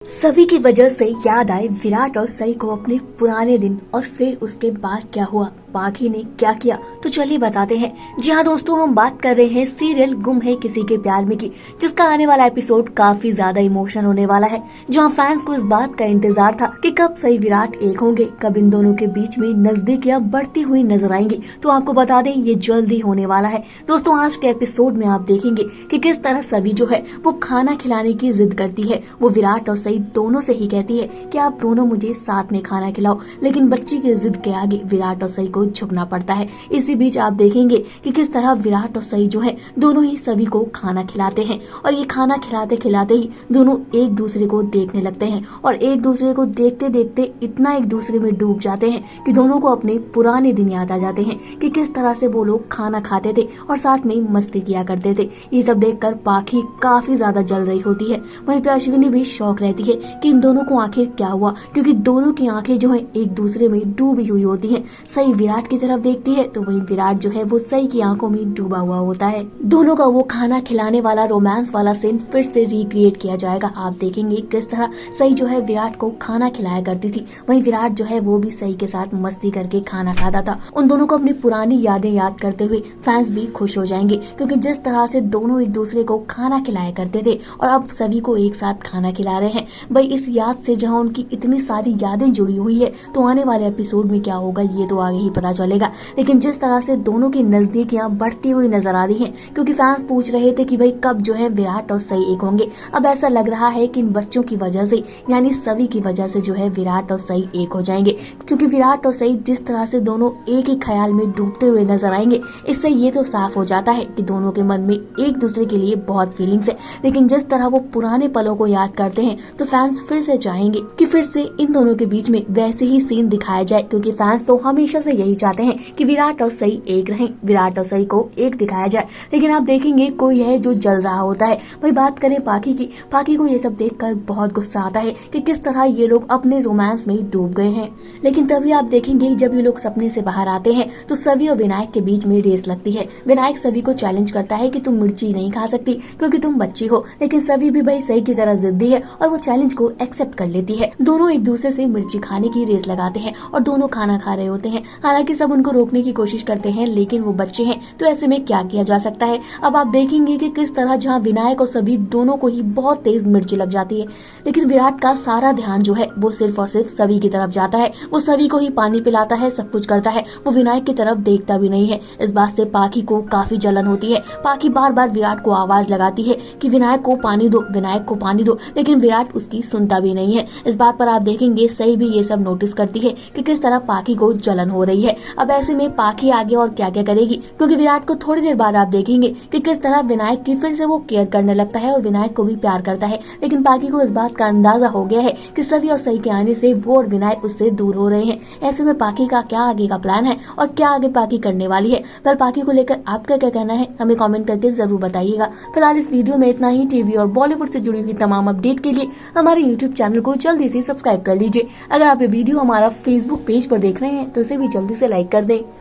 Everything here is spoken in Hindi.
सभी की वजह से याद आए विराट और सई को अपने पुराने दिन और फिर उसके बाद क्या हुआ, बाकी ने क्या किया, तो चलिए बताते हैं। जी हाँ दोस्तों, हम बात कर रहे हैं सीरियल गुम है किसी के प्यार में की, जिसका आने वाला एपिसोड काफी ज्यादा इमोशनल होने वाला है। जहाँ फैंस को इस बात का इंतजार था कि कब सई विराट एक होंगे, कब इन दोनों के बीच में नजदीकियां बढ़ती हुई नजर आएंगी। तो आपको बता दें ये जल्दी होने वाला है। दोस्तों आज के एपिसोड में आप देखेंगे कि किस तरह सभी जो है वो खाना खिलाने की जिद करती है। वो विराट और सई दोनों से ही कहती है कि आप दोनों मुझे साथ में खाना खिलाओ, लेकिन बच्ची की जिद के आगे विराट और सई को झुकना पड़ता है। इसी बीच आप देखेंगे कि किस तरह विराट और सई जो है दोनों ही सभी को खाना खिलाते हैं, और ये खाना खिलाते खिलाते ही दोनों एक दूसरे को देखने लगते हैं, और एक दूसरे को देखते देखते इतना एक दूसरे में डूब जाते हैं कि दोनों को अपने पुराने दिन याद आ जाते हैं कि किस तरह से वो लोग खाना खाते थे और साथ में मस्ती किया करते थे। ये सब देखकर पाखी काफी ज्यादा जल रही होती है। वहीं पे अश्विनी भी शौक रहती है कि इन दोनों को आखिर क्या हुआ, क्योंकि दोनों की आंखें जो है एक दूसरे में डूबी हुई होती हैं। सई विराट की तरफ देखती है तो वहीं विराट जो है वो सई की आंखों में डूबा हुआ होता है। दोनों का वो खाना खिलाने वाला रोमांस वाला सीन फिर से रिक्रिएट किया जाएगा। आप देखेंगे किस तरह सई जो है विराट को खाना खिलाया करती थी, वहीं विराट जो है वो भी सई के साथ मस्ती करके खाना खाता था। उन दोनों को अपनी पुरानी यादें याद करते हुए फैंस भी खुश हो जाएंगे, क्योंकि जिस तरह से दोनों एक दूसरे को खाना खिलाया करते थे और अब सभी को एक साथ खाना खिला रहे हैं। भाई इस याद से जहां उनकी इतनी सारी यादें जुड़ी हुई है, तो आने वाले एपिसोड में क्या होगा ये तो आगे ही पता चलेगा। लेकिन जिस तरह से दोनों की नजदीकियां बढ़ती हुई नजर आ रही हैं, क्योंकि फैंस पूछ रहे थे कि भाई कब जो है विराट और सई एक होंगे। अब ऐसा लग रहा है कि इन बच्चों की वजह से, यानी सभी की वजह से जो है विराट और सई एक हो जाएंगे, क्योंकि विराट और सई जिस तरह से दोनों एक ही ख्याल में डूबते हुए नजर आएंगे, इससे ये तो साफ हो जाता है कि दोनों के मन में एक दूसरे के लिए बहुत फीलिंग्स है। लेकिन जिस तरह वो पुराने पलों को याद करते हैं तो फैंस फिर से चाहेंगे कि फिर से इन दोनों के बीच में वैसे ही सीन दिखाया जाए, क्योंकि फैंस तो हमेशा से यही चाहते हैं कि विराट और सई एक रहें, विराट और सई को एक दिखाया जाए। लेकिन आप देखेंगे कोई है जो जल रहा होता है। वही बात करें पाखी की, पाखी को ये सब देखकर बहुत गुस्सा आता है कि किस तरह ये लोग अपने रोमांस में डूब गए हैं। लेकिन तभी आप देखेंगे जब ये लोग सपने से बाहर आते हैं तो सभी और विनायक के बीच में रेस लगती है। विनायक सभी को चैलेंज करता है कि तुम मिर्ची नहीं खा सकती क्योंकि तुम बच्ची हो, लेकिन सभी भी भाई सई की तरह जिद्दी है और वो चैलेंज को एक्सेप्ट कर लेती है। दोनों एक दूसरे से मिर्ची खाने की रेस लगाते हैं और दोनों खाना खा रहे होते हैं। हालांकि सब उनको रोकने की कोशिश करते हैं, लेकिन वो बच्चे हैं तो ऐसे में क्या किया जा सकता है। अब आप देखेंगे कि किस तरह जहां विनायक और सभी दोनों को ही बहुत तेज मिर्ची लग जाती है, लेकिन विराट का सारा ध्यान जो है वो सिर्फ और सिर्फ सभी की तरफ जाता है। वो सभी को ही पानी पिलाता है, सब कुछ करता है, वो विनायक की तरफ देखता भी नहीं है। इस बात से पाखी को काफी जलन होती है। पाखी बार बार विराट को आवाज लगाती है कि विनायक को पानी दो, विनायक को पानी दो, लेकिन विराट उसकी सुनता भी नहीं है। इस बात पर आप देखेंगे सई भी ये सब नोटिस करती है कि किस तरह पाखी को जलन हो रही है। अब ऐसे में पाखी आगे और क्या क्या करेगी, क्योंकि विराट को थोड़ी देर बाद आप देखेंगे कि किस तरह विनायक की फिर से वो केयर करने लगता है और विनायक को भी प्यार करता है। लेकिन पाखी को इस बात का अंदाजा हो गया है कि सभी और सई के आने से वो और विनायक उससे दूर हो रहे हैं। ऐसे में पाखी का क्या आगे का प्लान है और क्या आगे पाखी करने वाली है, पर पाखी को लेकर आपका क्या कहना है हमें कमेंट करके जरूर बताइएगा। फिलहाल इस वीडियो में इतना ही। टीवी और बॉलीवुड से जुड़ी हुई तमाम अपडेट के लिए हमारे यूट्यूब चैनल को जल्दी से सब्सक्राइब कर लीजिए। अगर आप ये वीडियो हमारा फेसबुक पेज पर देख रहे हैं तो इसे भी जल्दी से लाइक कर दें।